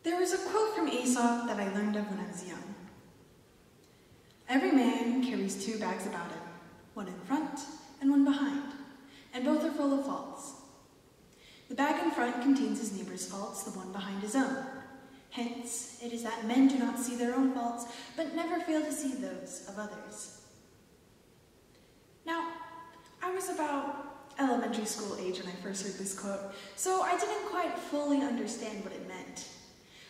There was a quote from Aesop that I learned of when I was young. Every man carries two bags about him, one in front and one behind, and both are full of faults. The bag in front contains his neighbor's faults, the one behind his own. Hence, it is that men do not see their own faults, but never fail to see those of others. Now, I was about elementary school age when I first heard this quote, so I didn't quite fully understand what it meant.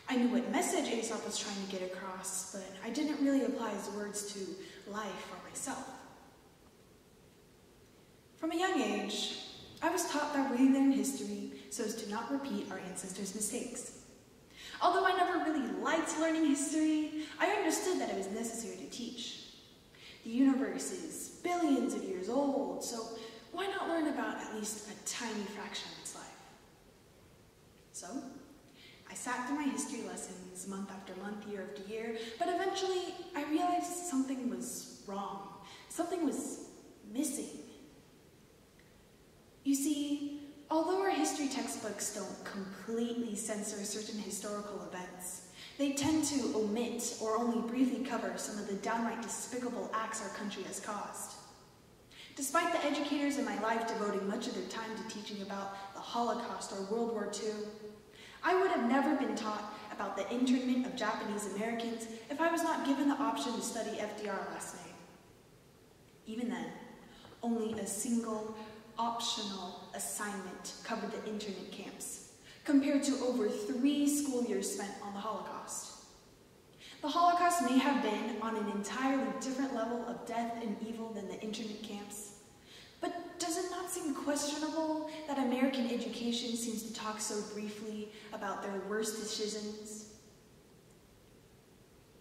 I knew what message Aesop was trying to get across, but I didn't really apply his words to life or myself. From a young age, I was taught that we learn history so as to not repeat our ancestors' mistakes. Although I never really liked learning history, I understood that it was necessary to teach. The universe is billions of years old, so why not learn about at least a tiny fraction of its life? So, I sat through my history lessons month after month, year after year, but eventually I realized something was wrong. Something was missing. You see, although our history textbooks don't completely censor certain historical events, they tend to omit or only briefly cover some of the downright despicable acts our country has caused. Despite the educators in my life devoting much of their time to teaching about the Holocaust or World War II, I would have never been taught about the internment of Japanese Americans if I was not given the option to study FDR last night. Even then, only a single optional assignment covered the internment camps, compared to over 3 school years spent on the Holocaust. The Holocaust may have been on an entirely different level of death and evil than the internment camps, but does it not seem questionable that American education seems to talk so briefly about their worst decisions?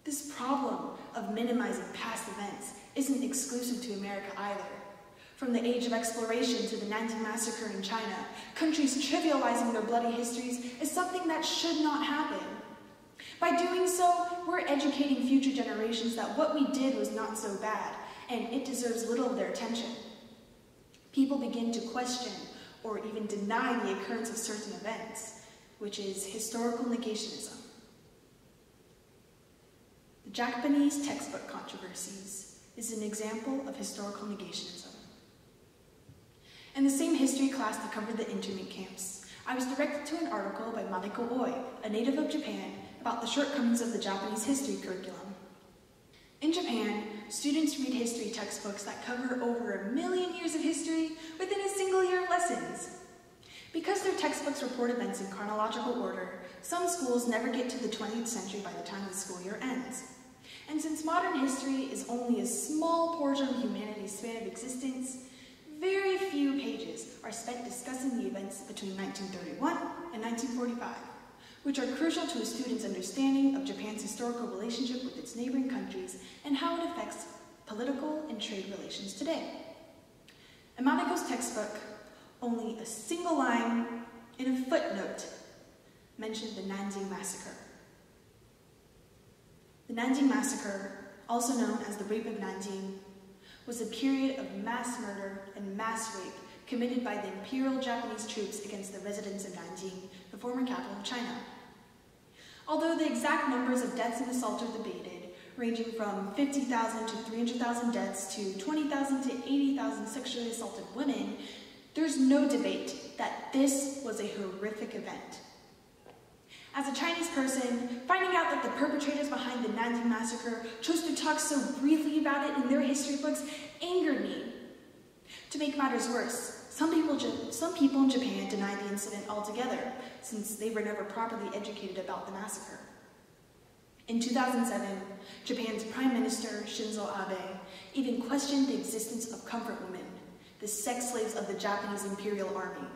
This problem of minimizing past events isn't exclusive to America either. From the age of exploration to the Nanjing Massacre in China, countries trivializing their bloody histories is something that should not happen. By doing so, we're educating future generations that what we did was not so bad, and it deserves little of their attention. People begin to question or even deny the occurrence of certain events, which is historical negationism. The Japanese textbook controversies is an example of historical negationism. In the same history class that covered the internment camps, I was directed to an article by Madeko Oi, a native of Japan, about the shortcomings of the Japanese history curriculum. In Japan, students read history textbooks that cover over 1 million years of history within a single year of lessons. Because their textbooks report events in chronological order, some schools never get to the 20th century by the time the school year ends. And since modern history is only a small portion of humanity's span of existence, very few pages are spent discussing the events between 1931 and 1945, which are crucial to a student's understanding of Japan's historical relationship with its neighboring countries and how it affects political and trade relations today. In Madeko's textbook, only a single line in a footnote mentioned the Nanjing Massacre. The Nanjing Massacre, also known as the Rape of Nanjing, was a period of mass murder and mass rape committed by the Imperial Japanese troops against the residents of Nanjing, the former capital of China. Although the exact numbers of deaths and assaults are debated, ranging from 50,000 to 300,000 deaths to 20,000 to 80,000 sexually assaulted women, there's no debate that this was a horrific event. As a Chinese person, finding out that the perpetrators behind the Nanjing Massacre chose to talk so briefly about it in their history books angered me. To make matters worse, some people in Japan denied the incident altogether, since they were never properly educated about the massacre. In 2007, Japan's Prime Minister Shinzo Abe even questioned the existence of comfort women, the sex slaves of the Japanese Imperial Army.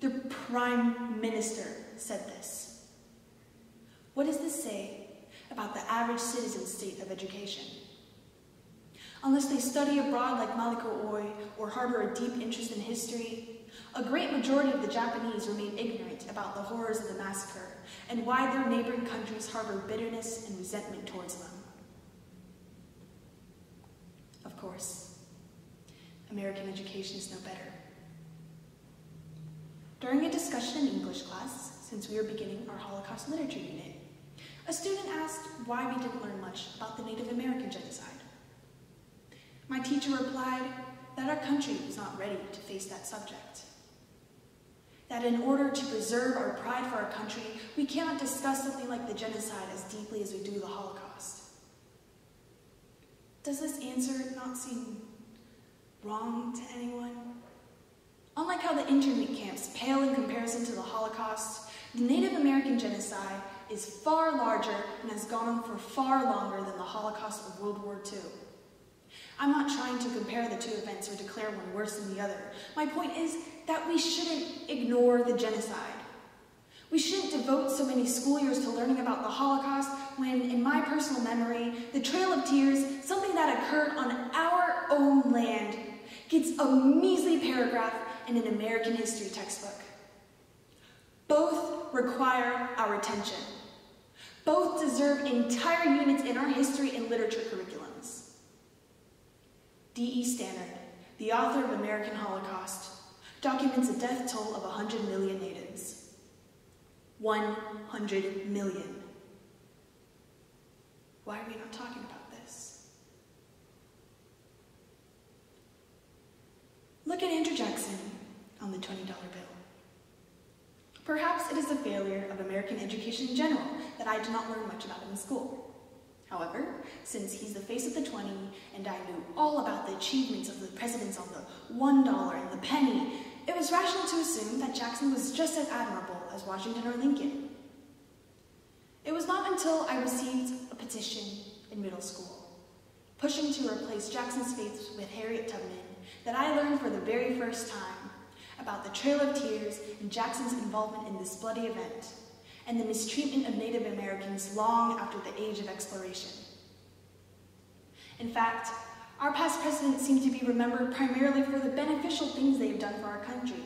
The Prime Minister said this. What does this say about the average citizen's state of education? Unless they study abroad like Madeko Oi or harbor a deep interest in history, a great majority of the Japanese remain ignorant about the horrors of the massacre and why their neighboring countries harbor bitterness and resentment towards them. Of course, American education is no better. During a discussion in English class, since we were beginning our Holocaust literature unit. A student asked why we didn't learn much about the Native American genocide. My teacher replied that our country was not ready to face that subject. That in order to preserve our pride for our country, we cannot discuss something like the genocide as deeply as we do the Holocaust. Does this answer not seem wrong to anyone? Unlike how the internment camps pale in comparison to the Holocaust, the Native American genocide is far larger and has gone on for far longer than the Holocaust of World War II. I'm not trying to compare the two events or declare one worse than the other. My point is that we shouldn't ignore the genocide. We shouldn't devote so many school years to learning about the Holocaust when, in my personal memory, the Trail of Tears, something that occurred on our own land, gets a measly paragraph in an American history textbook. Both require our attention. Both deserve entire units in our history and literature curriculums. D.E. Stannard, the author of American Holocaust, documents a death toll of 100 million natives. 100 million. Why are we not talking about this? Look at Andrew Jackson on the $20 bill. Perhaps it is a failure of American education in general that I did not learn much about in school. However, since he's the face of the 20, and I knew all about the achievements of the presidents on the $1 and the penny, it was rational to assume that Jackson was just as admirable as Washington or Lincoln. It was not until I received a petition in middle school, pushing to replace Jackson's faith with Harriet Tubman, that I learned for the very first time about the Trail of Tears and Jackson's involvement in this bloody event, and the mistreatment of Native Americans long after the age of exploration. In fact, our past presidents seem to be remembered primarily for the beneficial things they have done for our country.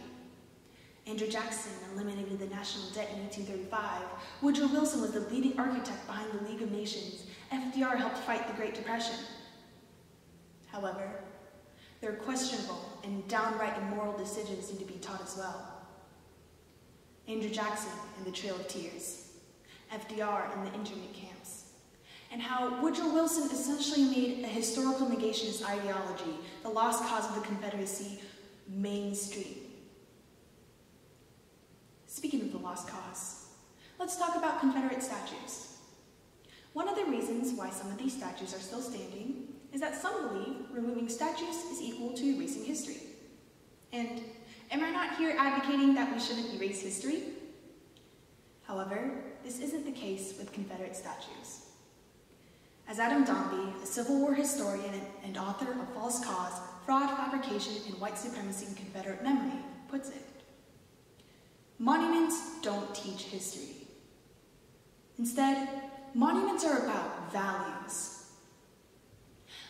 Andrew Jackson eliminated the national debt in 1835. Woodrow Wilson was the leading architect behind the League of Nations. FDR helped fight the Great Depression. However, their questionable and downright immoral decisions need to be taught as well. Andrew Jackson and the Trail of Tears, FDR and the internment camps, and how Woodrow Wilson essentially made a historical negationist ideology, the lost cause of the Confederacy, mainstream. Speaking of the lost cause, let's talk about Confederate statues. One of the reasons why some of these statues are still standing is that some believe removing statues is equal to erasing history. And am I not here advocating that we shouldn't erase history? However, this isn't the case with Confederate statues. As Adam Dombey, a Civil War historian and author of False Cause, Fraud, Fabrication, and White Supremacy in Confederate Memory, puts it, monuments don't teach history. Instead, monuments are about values.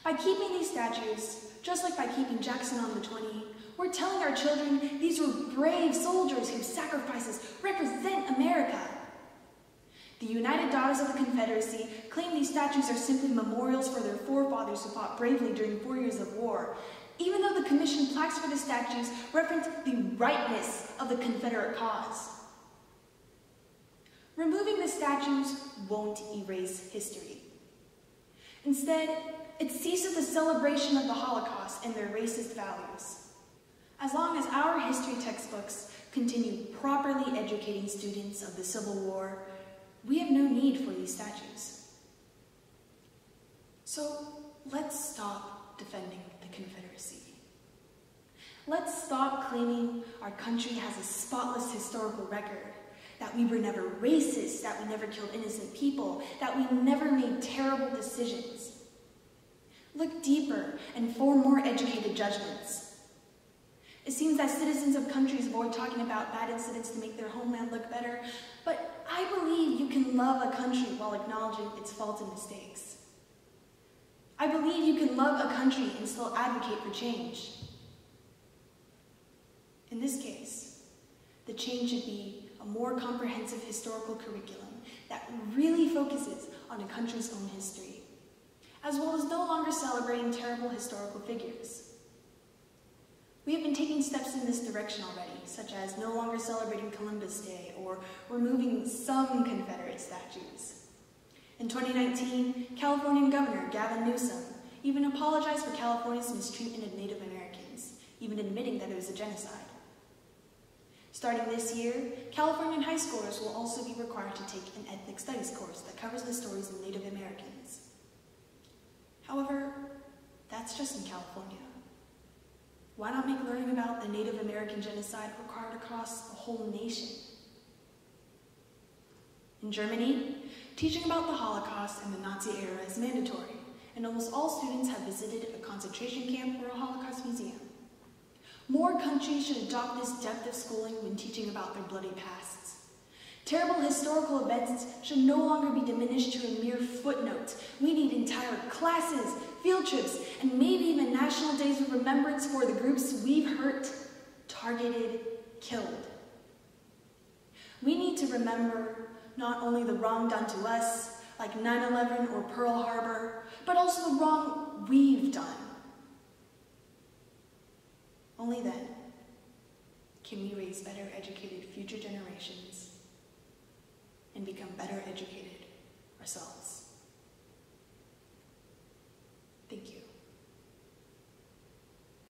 By keeping these statues, just like by keeping Jackson on the 20, we're telling our children these were brave soldiers whose sacrifices represent America. The United Daughters of the Confederacy claim these statues are simply memorials for their forefathers who fought bravely during 4 years of war, even though the commission plaques for the statues reference the rightness of the Confederate cause. Removing the statues won't erase history. Instead, it ceases the celebration of the Holocaust and their racist values. As long as our history textbooks continue properly educating students of the Civil War, we have no need for these statues. So let's stop defending the Confederacy. Let's stop claiming our country has a spotless historical record, that we were never racist, that we never killed innocent people, that we never made terrible decisions. Look deeper and form more educated judgments. It seems that citizens of countries avoid talking about bad incidents to make their homeland look better, but I believe you can love a country while acknowledging its faults and mistakes. I believe you can love a country and still advocate for change. In this case, the change should be a more comprehensive historical curriculum that really focuses on a country's own history, as well as no longer celebrating terrible historical figures. We have been taking steps in this direction already, such as no longer celebrating Columbus Day or removing some Confederate statues. In 2019, Californian Governor Gavin Newsom even apologized for California's mistreatment of Native Americans, even admitting that it was a genocide. Starting this year, Californian high schoolers will also be required to take an ethnic studies course that covers the stories of Native Americans. However, that's just in California. Why not make learning about the Native American genocide required across the whole nation? In Germany, teaching about the Holocaust and the Nazi era is mandatory, and almost all students have visited a concentration camp or a Holocaust museum. More countries should adopt this depth of schooling when teaching about their bloody pasts. Terrible historical events should no longer be diminished to a mere footnote. We need entire classes, field trips, and maybe even national days of remembrance for the groups we've hurt, targeted, killed. We need to remember not only the wrong done to us, like 9/11 or Pearl Harbor, but also the wrong we've done. Only then can we raise better educated future generations and become better educated ourselves.